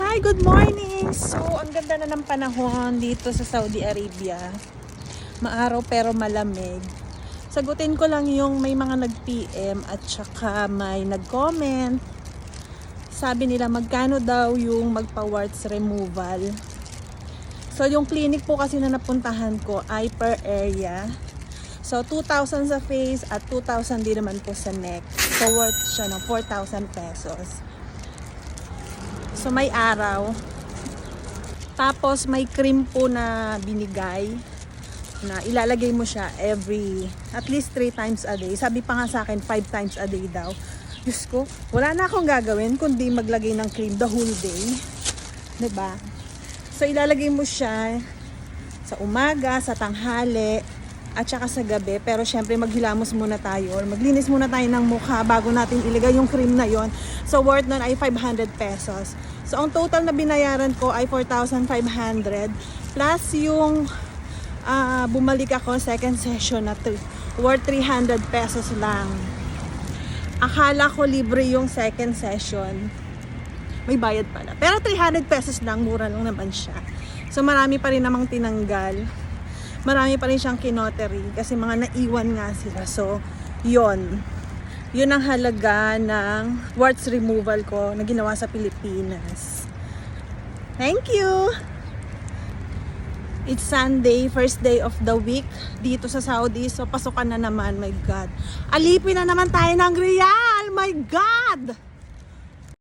Hi, good morning! So, ang ganda na ng panahon dito sa Saudi Arabia. Maaraw pero malamig. Sagutin ko lang yung may mga nag-PM at saka may nag-comment. Sabi nila magkano daw yung magpa-warts removal. So, yung clinic po kasi na napuntahan ko ay per area. So, 2,000 sa face at 2,000 din naman po sa neck. So, worth siya ng 4,000 pesos. So, may araw. Tapos, may cream po na binigay na ilalagay mo siya at least 3 times a day. Sabi pa nga sa akin, 5 times a day daw. Diyos ko, wala na akong gagawin kundi maglagay ng cream the whole day. 'Di ba? So, ilalagay mo siya sa umaga, sa tanghali, at saka sa gabi. Pero syempre maghilamos muna tayo or maglinis muna tayo ng mukha bago natin ilagay yung cream na yon. So worth nun ay 500 pesos. So ang total na binayaran ko ay 4,500 plus yung bumalik ako second session na worth 300 pesos lang. Akala ko libre yung second session. May bayad pala. Pero 300 pesos lang, mura lang naman siya. So marami pa rin namang tinanggal. Marami pa rin siyang kinotary kasi mga naiwan nga sila. So, yun ang halaga ng warts removal ko na ginawa sa Pilipinas. Thank you! It's Sunday, first day of the week dito sa Saudi. So, pasukan na naman, my God. Alipin na naman tayo ng Riyal, my God!